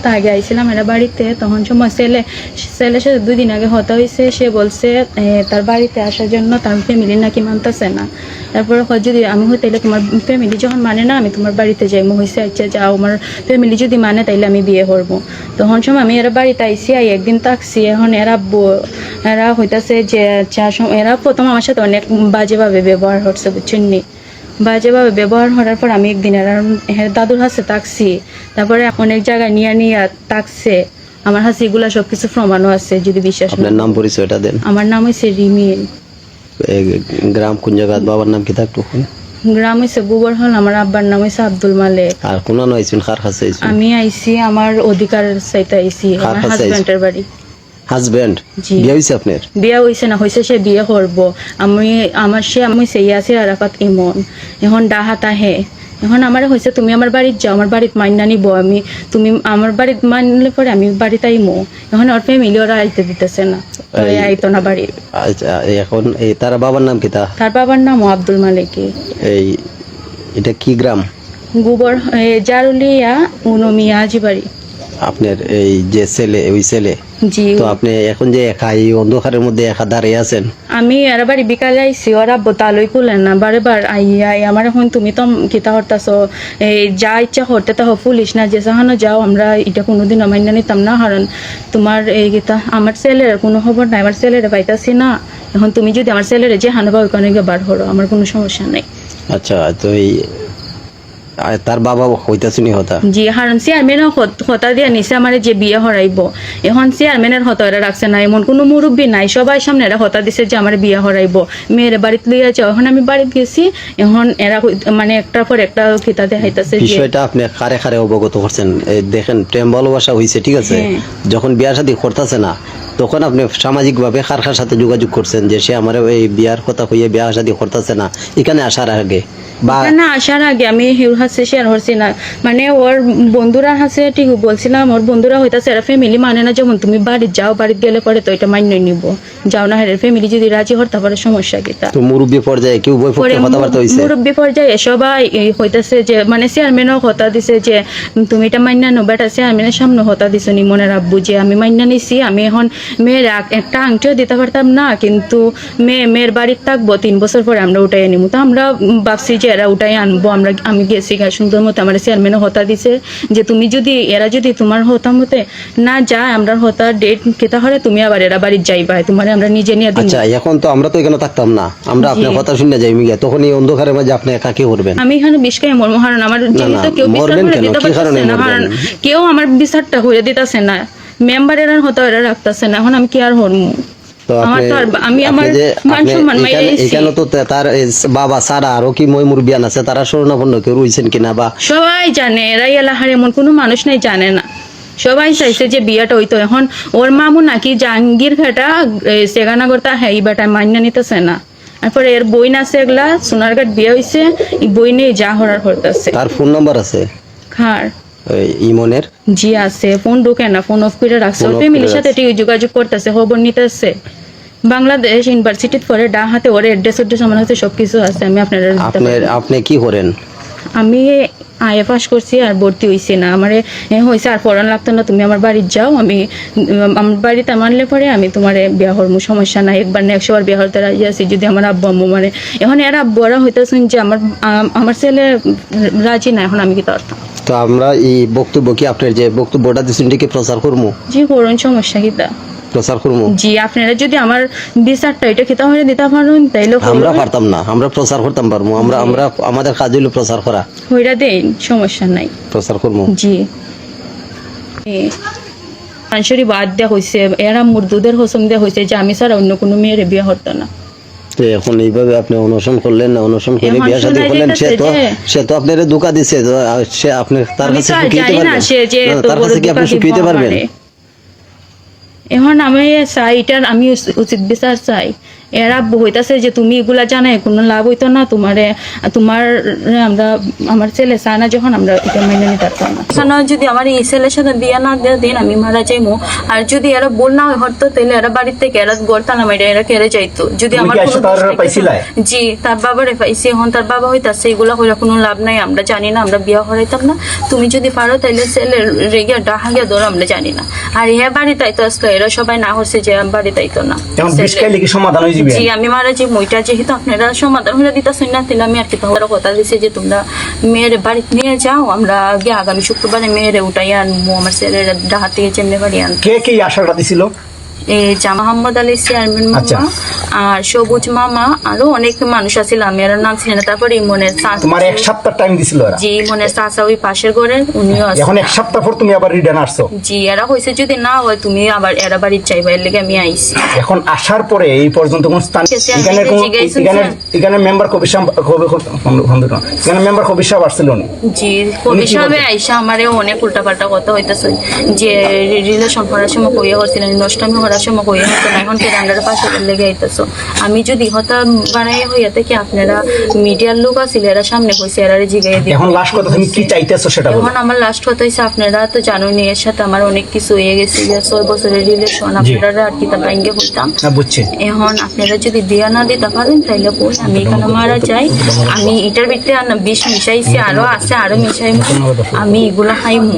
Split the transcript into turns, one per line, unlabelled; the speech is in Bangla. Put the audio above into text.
সপ্তাহ আগে আইছিলাম এরা বাড়িতে, তখন সময় ছেলের সাথে 2 দিন আগে হতা হয়েছে। সে বলছে তার বাড়িতে আসার জন্য তার ফ্যামিলি নাকি মানতেছে না। তারপরে যদি আমি হই তাইলে তোমার ফ্যামিলি যখন মানে না আমি তোমার বাড়িতে যাইমো। হয়েছে আচ্ছা যাও, আমার ফ্যামিলি যদি মানে তাইলে আমি বিয়ে করবো। তখন সময় আমি এরা বাড়িতে আইসি, একদিন থাকছি। এখন এরা হইতাছে যে এরা প্রথম আমার সাথে অনেক বাজেভাবে ব্যবহার করছে, বুঝছেন নি। বাজেভাবে ব্যবহার করার পর আমি একদিন এরা দাদুর হাতে থাকছি। তারপরে অনেক জায়গায় নিয়ে থাকছে। আমার হাতে এগুলা সবকিছু প্রমাণও আছে, যদি বিশ্বাস না।
আপনার নাম পরিচয়টা দেন।
আমার নাম হয়েছে রিমিল।
গ্রাম কোন জায়গা, বাবার নাম কি থাকতো?
গ্রাম হয়েছে গোবরহল, আমার আব্বার নাম হয়েছে আব্দুল মালেক।
আর কোন আইছেন, কার কাছে আইছেন?
আমি আইছি আমার অধিকার চাইতে আইছি, আমার হাজবেন্ডের বাড়ি।
হাজবেন্ড বিয়ে হইছে আপনার?
বিয়ে হইছে না, হইছে সে বিয়ে করবো। আমি সেই ইয়াসির আরাফাত ইমন। এখন ডাহাত আহে। এখন আমার হয়েছে তুমি আমার বাড়িতে যাও, আমার বাড়িতে মাইনা নিবো আমি। তুমি আমার বাড়িতে মানলে পরে আমি বাড়িতে আইমো। এখন ওর ফ্যামিলি ওরা আইতে দিতেছে না, আইতো না বাড়ি।
আচ্ছা, এখন তার বাবার নাম কি?
তার বাবার নাম আব্দুল মালেক।
এটা কি গ্রাম?
গোবর জারুলিয়া উনমিয়া বাড়ি।
আপনার এই যে ছেলে, ওই ছেলে
জি। তো
আপনি এখন যে একা এই অন্ধকারের মধ্যে একা দাঁড়িয়ে আছেন?
আমি এর বাড়ি বিকালে আইসি, ওরা বোতালই খুলেন না, বারে আই আমার এখন তুমি তো কিতা হরতাছ, এই যা ইচ্ছা করতে তো পুলিশ না যে সাহানো যাও, আমরা এটা কোনোদিন মাইনা নিতাম না। কারণ তোমার এই গীতা আমার ছেলের কোনো খবর নাই, আমার ছেলেরে পাইতাছি না। এখন তুমি যদি আমার ছেলেরে যে হানো বা ওইখানে গিয়ে বার করো, আমার কোনো সমস্যা নেই।
আচ্ছা, তো তার বাবা হইতাছুনি হতা? জি,
কারণ চেয়ারম্যানের হতা দিয়ে নিছে আমার যে বিয়ে হরাইব। এখন চেয়ারম্যানের হতা এরা রাখছে না, এমন কোনো মুরব্বী নাই, সবাই সামনে এরা হতা দিছে যে আমার বিয়ে হরাইব, মেয়ের বাড়িতে লইয়া যাও। এখন আমি বাড়িতে গেছি, এখন এরা মানে একটার পর একটা খিতা দেখাইতেছে।
বিষয়টা আপনি কারে কারে অবগত করছেন? দেখেন, প্রেম ভালোবাসা হয়েছে, ঠিক আছে, যখন বিয়া শাদী করতেছে না তখন আপনি সামাজিক ভাবে কার সাথে যোগাযোগ করছেন যে সে আমার এই বিয়ার কথা হইয়া বিয়া শাদী করতেছে না, এখানে আসার আগে বা
না আসার আগে আমি হিউর হাসে শেয়ার করছি না, মানে ওর বন্ধুরা হাসে ঠিক বলছিলাম, ওর বন্ধুরা হইতাছে এরা ফ্যামিলি মানে না, যেমন তুমি বাড়িতে যাও, বাড়িতে গেলে পরে তো এটা মান্য নিব, যাও না হের ফ্যামিলি যদি রাজি হতে পারে সমস্যা কিতা।
তো মুরব্বী পর্যায়ে কেউ বই পড়তে কথাবার্তা হইছে? মুরব্বী
পর্যায়ে সবাই হইতাছে যে মানে চেয়ারম্যানও কথা দিছে যে তুমি এটা মান্য নো, বেটা চেয়ারম্যানের সামনে কথা দিছো নি মনে রাখবো যে আমি মান্য নিছি। আমি এখন মেয়ের একটা আংটিও দিতে পারতাম না, কিন্তু মেয়ের বাড়িতে থাকবো 3 বছর পরে আমরা উঠাই নিব। তো আমরা ভাবছি যে এরা উঠাই আনবো। আমি গেছি সুন্দর মতো, আমার চেয়ারম্যানও হতা দিছে যে তুমি যদি এরা যদি তোমার হতা মতে না যায়, আমরা হতা ডেট কেতা হলে তুমি আবার এরা বাড়িতে যাইবা, তোমার আমরা নিজে নিয়ে।
আচ্ছা, এখন তো আমরা তো এখানে থাকতাম না, আমরা আপনার কথা শুনে যাই মিয়া, তখন এই অন্ধকারের মাঝে আপনি একা কি করবেন?
আমি এখানে বিষকে মরমো, কারণ আমার যেহেতু কেউ বিচার করে দিতে পারতেছে না, কারণ কেউ আমার বিচারটা হয়ে দিতেছে না, মেম্বারের হতা এরা রাখতেছে না। এখন আমি কি আর হরমু?
বাবা ছাড়া আরো কি মই মুরব্বিয়ান আছে, তারা শরণাপন্ন কেউ রয়েছেন কিনা? বা
সবাই জানে, এরা এলাকার এমন কোনো মানুষ নাই জানে না, সবাই চাইছে যে বিয়েটা হইতো। এখন ওর মামু নাকি জাহাঙ্গীর ঘাটা সেগানাগরতা হ্যাঁ এই বেটা মান্য নিতেছে না। তারপরে এর বই আছে, এগুলা সোনারঘাট বিয়ে হয়েছে, বই নেই যা হরার করতেছে।
তার ফোন নাম্বার আছে?
খার
ইমনের?
জি আছে, ফোন ঢুকে না, ফোন অফ করে রাখছে। ওর ফ্যামিলির সাথে যোগাযোগ করতেছে, খবর নিতেছে। বাংলাদেশ ইউনিভার্সিটির পরে হাতে ওর অ্যাড্রেস আমার হাতে সবকিছু আছে। আমি
আপনি কি করেন?
আমি আইএ পাস করছি আর ভর্তি হয়েছি না, আমার হয়েছে আর পড়ান লাগতো না, তুমি আমার বাড়িতে যাও, আমি আমার বাড়িতে মানলে পরে আমি তোমার বিয়া হরমু, সমস্যা নাই, একবার না 100 বার বিয়া হরতে রাজি আছি যদি আমার আব্বু আম্মু মানে। এখন এরা আব্বুরা হইতেছেন যে আমার ছেলে রাজি না, এখন আমি কি করতাম?
তো আমরা এই বক্তব্য কি আপনার যে বক্তব্যটা দিচ্ছেন এটাকে প্রচার করবো?
জি করুন, সমস্যা কিতা
প্রচার করবো?
জি, আপনারা যদি আমার বিচারটা এটা খেতে হয়ে দিতে পারেন তাইলে।
আমরা পারতাম না, আমরা প্রচার করতাম পারবো, আমরা আমাদের কাজ হইলো প্রচার করা।
হইরা দেন, সমস্যা নাই,
প্রচার করবো।
জি। মানুষেরই বাদ দেওয়া হয়েছে, এরা মুরদুদের হোসম দেওয়া হয়েছে যে আমি ছাড়া অন্য কোনো মেয়ের বিয়ে হতো না।
এখন এইভাবে আপনি অনশন করলেন না, অনশন করে বিয়ে শাদী করলেন, সে তো আপনার ধোঁকা দিচ্ছে, সে আপনি তার কাছে কি আপনি সুখীতে পারবেন?
এখন আমি চাই এটার আমি উচিত বিচার চাই। এরা হইতাছে যে তুমি এগুলা জানাই কোনো লাভ হইতো না, তোমার আমরা আমার ছেলে চায় না যখন আমরা এটা মেনে নিতে পারতাম না। কেন যদি আমার এই ছেলের সাথে বিয়ে না দেওয়া দিন আমি মারা যাইমু। আর যদি এরা বল না হতো তাহলে এরা বাড়ির থেকে এরা গড় তালা মাইরা এরা কেড়ে যাইতো। যদি আমার কোনো দোষ থাকতো। জি তার বাবারে পাইছি, এখন তার বাবা হইতাছে এগুলা হইরা কোনো লাভ নাই, আমরা জানি না, আমরা বিয়ে হরাইতাম না। তুমি যদি পারো তাহলে ছেলে রেগে ডাহা গিয়া ধরো, আমরা জানি না। আর হ্যাঁ বাড়ি তাইতো আসলো, এরা সবাই না হচ্ছে যে বাড়ি তাইতো না। জি আমি মারা যে মইটা যেহেতু আপনারা সমাধান হয়ে দিতেছেন না, তাহলে আমি আর কি তাহলে কথা দিচ্ছি যে তোমরা মেয়ের বাড়িতে নিয়ে যাও, আমরা গিয়ে আগামী শুক্রবারে মেয়েরে উঠাই আনবো, আমার ছেলের ডাহা থেকে চেমনে বাড়ি আনবো।
কে কে আশাটা দিছিল?
মোহাম্মদ আলী চেয়ারম্যান মামা আর সবুজ মামা, আরো অনেক মানুষ আছিল, আমি এর নাম ছিল না। তারপরে ইমনের
তোমার এক সপ্তাহ টাইম দিছিল এরা?
জি ইমনের চাচা ওই পাশের ঘরের উনিও আছে।
এখন এক সপ্তাহ পর তুমি আবার রিটার্ন আসছো?
জি এরা হইছে যদি না হয় তুমি আবার এরা বাড়ি চাইবা, এর লেগে আমি আইছি।
এখন আসার পরে এই পর্যন্ত কোন স্থান এখানে মেম্বার কবি সাহেব এখানে মেম্বার কবি সাহেব আসছিল না?
জি কবি সাহেব আইসা আমারে অনেক উল্টাপাল্টা কথা হইতাছে, যে রিলেশন করার সময় কইয়া করছিলেন, নষ্টামি করার সময় কইয়া হতো না, এখন কেন আমরা পাশে লেগে আইতাছো। আমি যদি হতা বানাই হইয়া থেকে আপনারা মিডিয়ার লোক আছিল এরা সামনে কইছে এরা জিগাই দিই।
এখন লাস্ট কথা তুমি কি চাইতেছো সেটা বলো।
এখন আমার লাস্ট কথা হইছে আপনারা তো জানোনি এর সাথে আমার অনেক কিছু হয়ে গেছে, 6 বছরের রিলেশন, আপনারা আর কি তা ভাঙ্গে হইতাম।
বুঝছি।
এখন আপনারা যদি বিয়া না দিতে পারেন তাহলে বল আমি এখানে মারা যাই। আমি এটার ভিতরে বিষ মিশাইছি, আরো আছে, আরো মিশাই, আমি এগুলো খাইমু।